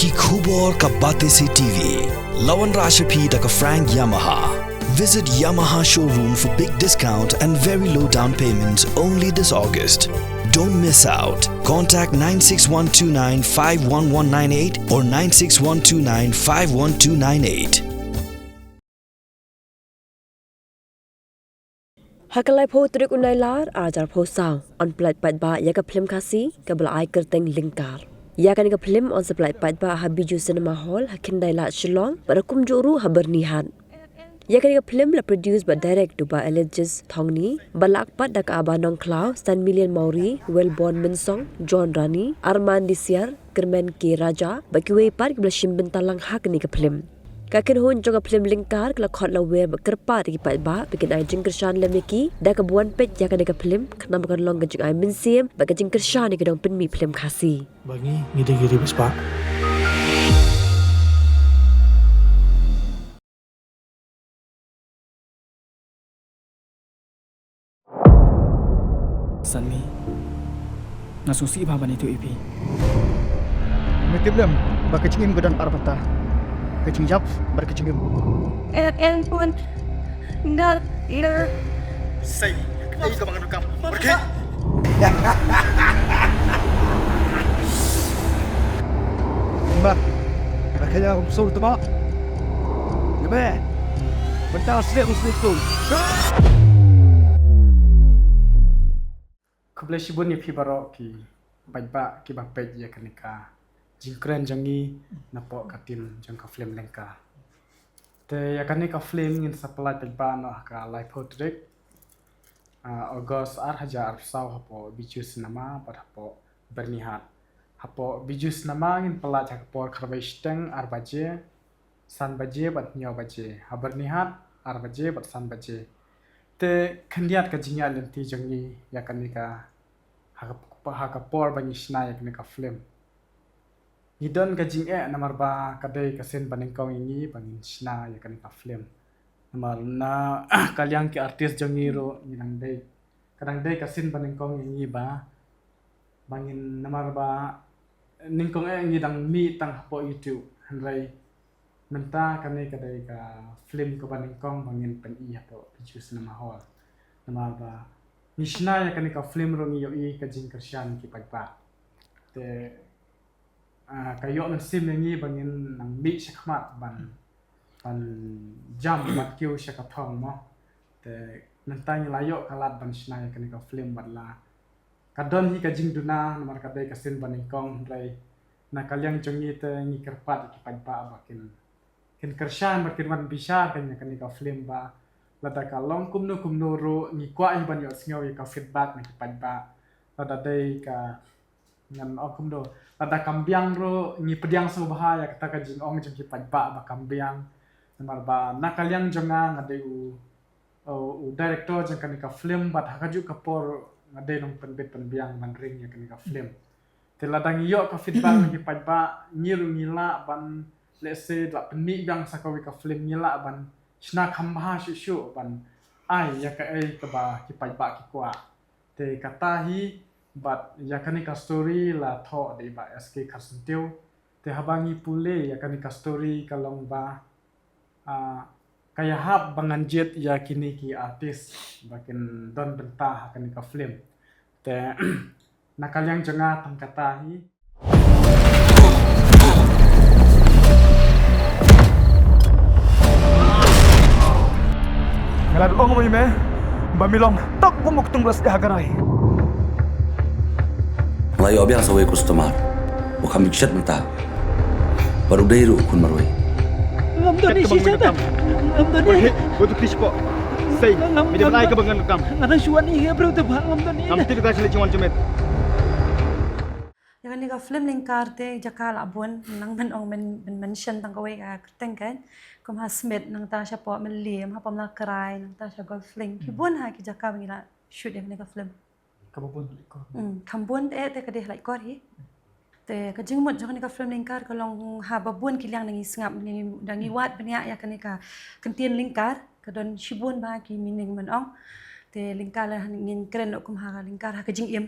ki khubor ka bate se TV. Lawan Rashapi da ka Frank Yamaha. Visit Yamaha showroom for big discount and very low down payments only this August. Don't miss out. Contact 96129 51198 or 96129 51298. Hakalai po trik unai lar ajar po saw on plat pat ba ya ka film kasi ka bala ai kerteng lingkar. Ya kan ka film on seplat pat ba habiju cinema hall hakindai lat Shillong barakum joru habernihan. Ya kan ka film la produce ba direct to ba alleges thongni balak pat dak abanong clow Stan Million Mauri Wellborn Minsong John Rani Arman Disiar Kermen K Raja bakiwe pat bala shimbin talang hak ni ka film. Kakin hun joga film lingkar kala khot la wer kerpa ri pat ba bikin ai jing kershan lem ki da ka buan pet ya ka film kena makan long gajing ai min sim ba gajing kershan ni kedong penmi film khasi bagi ngide-ngide wis Pak. Sanmi ngasusi baban itu ipi Mitiblam bakacingim godan arbata kacing jap barkacingim and pun ngal ir say ay ka mga nukam pergi Mbak bakaya usul tu mak Gabe bentar sedek usul tu Kublai shibun ni pibaro ki bajba ki bapej ya kenika jingkren jangi napo katin jang ka film lengka te ya kenika film ngin sapalai bajba no ka live portrait August hajar saw hapo bijus nama pada hapo bernihat hapo bijus nama ngin pelat hapo karbai steng arbaje san baje bat nyaw baje habernihat arbaje bat san baje te kendiat ka jinya lenti jangi ya kenika hakapor banyi snai kenika film Hidon ka jing namar ba kadai kasen banengkong ini bangin sna ya kenika film namar na kalyang ki artis jangiro ninang dei kadang dei kasen banengkong ini ba bangin namar ba ningkong ini dang mi tang po YouTube hanrai menta kane kadai ka film ko banengkong bangin pen iya po jus nama hall namar ba Nishna ya kenika film rongi yo i ka jing kershan ki pagpa te kayo ng sim ni bangin ng mi siya kamat ban jam mat kiu siya katong mo te nantang layo kalat ban sinay kanika film badla kadon hi kajing duna namar kadai kasin baningkong ray na kalyang jongi te ngi kerpat ki pagpa bakin kin kershan bakin man bisa kanya kanika film ba lada kalong kumno ro ngi kwa hi ban yo singaw ka feedback ni pagpa lada dai ka ngan okum do ada kambiang ro ni pediang so bahaya kata ka jing ong jing pajba ba kambiang namar ba nakalyang jonga ngade u director jang kanika film bat hakaju kapor ngade nong penbet penbiang man ring ya kanika film teladang yo ka feedback ni pajba nyiru ngila ban let's say la penmi bang sakawi ka film ngila ban sna khamba shu ban ai ya ka ai ka ba ki pajba ki kwa te kata hi but yakani ka story la tho de ba SK Kasuntiu te habangi pule yakani ka story kalong ba kaya hab bangan jet yakini ki artis bakin don bentah yakani ka film te nakalyang janga tam katahi ngalan ong mo ime bamilong tak bumuk tunglas dahagarai Layo abiang sa way customer. O kami chat menta. Baru dairu kun marway. ngamdon ni siya ta ngamdon ni butu kispo say mi de lai ka bangan kam ngadang suan ni bro ta ba ngamdon ni am tir ka sile chwan jumet Yang ni ka film lingkar te jakal abun nang man ong men mention tang kawai ka teng kan kum hasmet nang ta sya po men liem ha pam na krai nang ta sya golf link hibun ha ki jakal ngila shoot yang ni ka film kabupon ko. Kambun te kadeh lai kor hi te ka jingmut jakani ka film lingkar ka long ha babun kilang nangi sngap ni dangi wat benya ya kani ka kentien lingkar ka don shibun ba ki mining man ong te lingkar la ngin kren kum ha lingkar ha ka jing im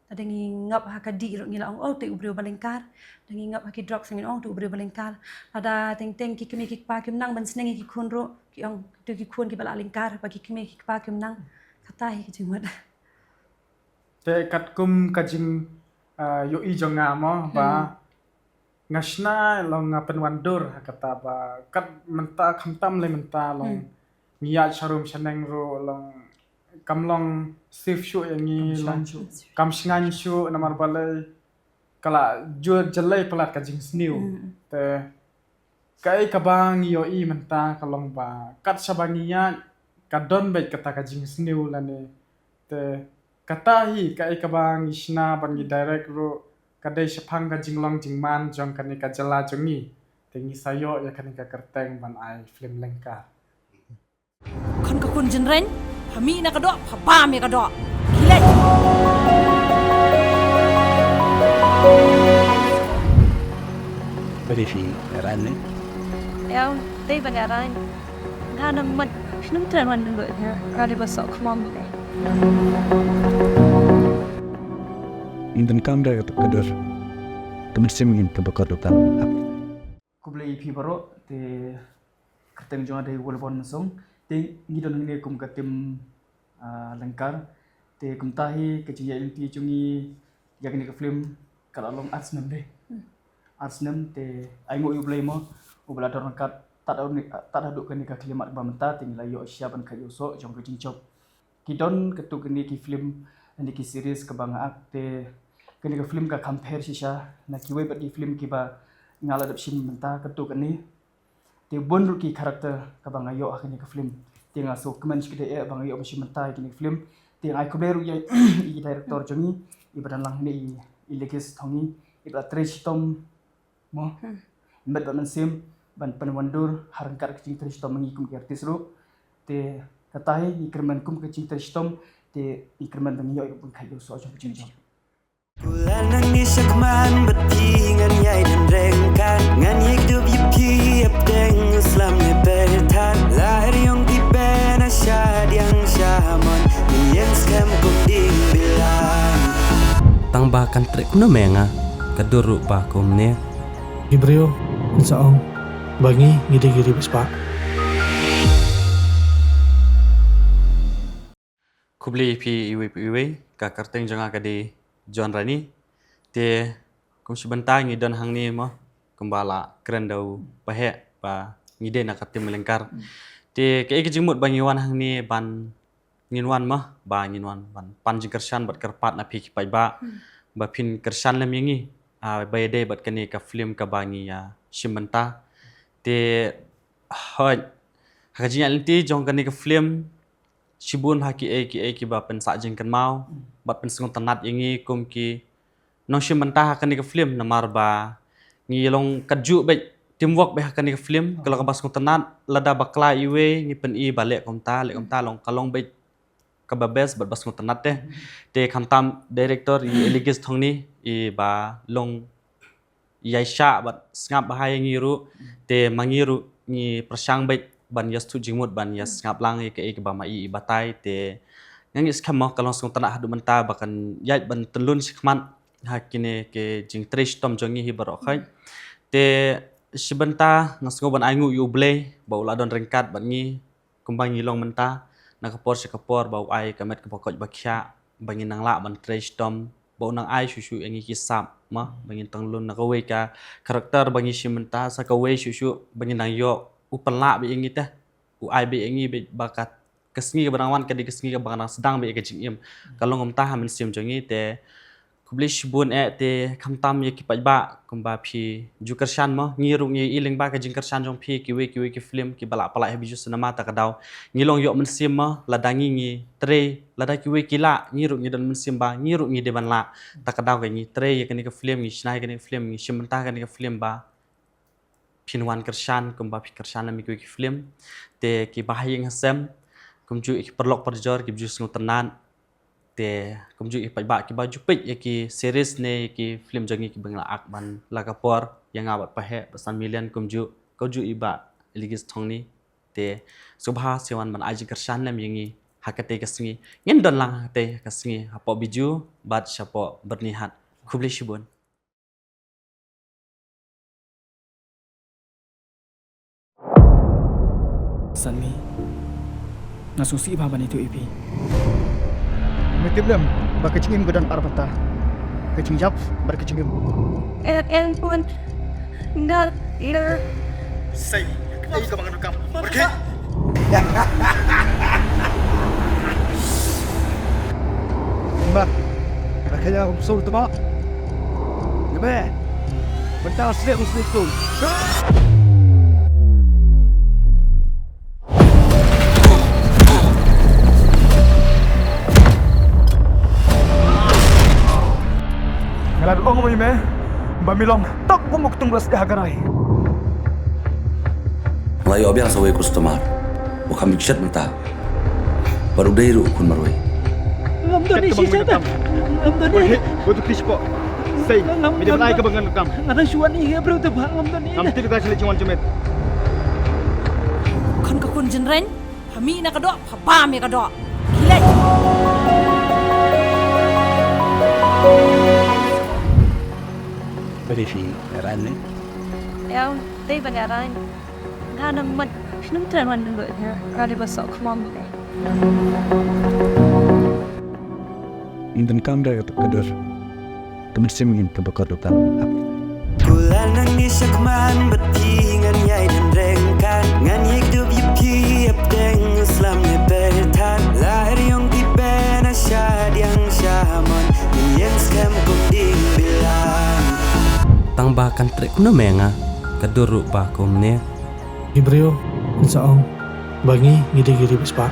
Tadi ngingap hakadi ro ngila ong tu ubrio balengkar. Dan ngingap haki drop singin ong tu ubrio balengkar. Ada teng ki kemi ki pa kim nang ban seneng ki kun ro ki ong tu ki kun ki bala lingkar bagi kemi ki pa kim nang katai ki jimut. Te kat kum kajing yo i jonga mo ba ngasna long penwandur kata ba kat menta khamtam le menta long ngiya sharum shaneng ro long kamlong sif shu yangi long kam shingan shu namar balai kala jur jelai pelat kajing sniu te kai kabang yo i menta kalong ba kat sabangiya kadon baik kata kajing sniu lane te kata hi kai kabang isna bangi direct ro kadai sepang ka jinglong jingman jong kani ka jala jongi tengi sayo ya kani ka kerteng ban ai film lengkar kon ka kun jenren hami na kadok pam ya kadok gila Pwede si Aran ni. Ya, tay bagaran. Ngana man, sinum tuan dulu ya. Kali besok kemam deh. Intan kamera atau kedor. Temen semingin kebakar dokter. Kublai pi baro te kerteng jonga de wolbon song te ngidon ngine kum katim lengkar te kum tahi keciya inti cungi yakni ke film kalalong arts nem de arts nem te aingo ublai mo ubla dorang kat tak ada duk kani ka klimat bamenta tinggal yo siapan ka yoso jong ke jingcop kidon ketu kini ki film ani ki series ke banga te kini ke film ka compare sisa na kiwe bat di film kiba ngala dap sim menta ketu kini te bon ki karakter ka banga yo kini ke film te ngaso kemen sikide e banga yo sim menta kini film te ai ko beru ya i director jongi ibadan lang ni i legis thongi ibra tresh tom mo mbet ban sim ban penwandur harangkar kecing tresh tom ngi kum artis ro te katahi ikerman kum kecing tresh tom te ikerman bang yo pun kayo so jong jing jong Bulan nangis sekman betingan yai dan rengkan ngan hidup yipi abdeng Islam ne bertan lahir yang di ben asyad yang syamon yang skam kum ding bilan tambahkan trek kuna menga kadur ba kum ne Ibrio, insaong bangi ngide-gide bespa. kubli pi iwe ka karteng janga ka di John Rani te kum sebentar ngidon hang ni mo kembala keren dau bahe ba ngide na katim lengkar te ke jingmut bangiwan hang ni ban nginwan mah ba nginwan ban panjing kersan bat kerpat na pi pai ba pin kersan lem yangi bayade bat kani ka film ka bangi ya simenta te hoj hajinya linti jong kani ka film Sibun haki ki ba pen sa jing kan mau bat pen sengon tanat yangi kum ki nong sim mentah kan ke film namar ba ngi long kaju be teamwork be kan ke film kalau ka bas sengon tanat lada bakla iwe ngi pen i balek kom ta long kalong be ka babes bat bas sengon tanat te khamtam director i eligis thongni i ba long yaisha bat ngap bahaya ngi ru te mangiru ngi persang be ban yas tu jingmut ban yas ngap lang ke ba mai batai te ngangi skam kalong song tanah hadu menta bakan yai ban telun sikman hakine ke jing tresh tom jongi hi baro khai te sibenta ngasgo ban aingu yuble baula don rengkat ban ngi kumbang ngilong menta na kapor bau ai kamet ka pokoj bakhya bangin nang la ban tresh tom bau nang ai susu engi kisap ma bangin tanglun na kawe ka karakter bangi simenta sa kawe susu bangin nang yo upala be ingi teh u ai be ingi be bakat kesngi ke banawan kadi kesngi ke bangana sedang be ke jingim kalau ngom ta hamin sim jongi te kublish bun te khamtam ye ki ba kumba phi jukershan mo ngiru ngi iling ba ke jingkershan jong phi kiwe ki film ki bala pala hebiju cinema ta kadaw ngilong yo men sim mo ladangi ngi tre lada kiwe kila ngiru ngi dan men sim ba ngiru ngi de ban la ta kadaw ke ngi tre ye ke ni ke film ngi snai ke ni film ngi simenta ke ni ke film ba pinwan kershan kumba pi kershan mi ki film te ki bahayeng hasem kumju ik perlok perjor ki jus ngutenan te kumju ik ba ki baju pek ki series ne ki film jangi ki bangla ak ban lakapor yang abat pahe pesan million kumju iba ligis thongni te subha sewan ban aji kershan lam yangi hakate kasingi ngin don lang hakate kasingi hapo biju bat syapo bernihat kubli shibun Sanmi nasusi baban itu ipi Metiblam bakacingim godan arbata. Kacing jap berkacingim. And pun nggak either. Say, ay ka mga nukam. Pergi. Mbak, kaya usul tu mak. Gabe. Bentar sedek usul tu. Ngalar ong mo ime. Bamilong tak pumuk tunglas dahagaray. Melayu abiang sawai kustomar. Wakam ikshat mentah. Baru dairu kun marwai. Ngamdoni si siapa? Ngamdoni. Butuh kispo. Say, mida naik ke bangan kam. Ada suan iya bro tu bang ngamdoni. Nam tidak kasih lecuan cemet. Kon ka kun jenren hami na kadok phabam ya kadok gilai Berifi Rani. Ya, tadi pangeran. Karena senang tuan dulu ya. Kali besok kemam deh. Intan kamera itu kedor. Temen semingin kebakar dokter. Kulan nang ni sakman beti ngan yai dan rengkan ngan hidup yipi deng Islam ne bertan lahir yang di bena syad yang syamon yang skam kunding bilang tambahkan trik kuna menga keduruk bakum ne Ibrio, insaong, bangi ngide-ngide bespak.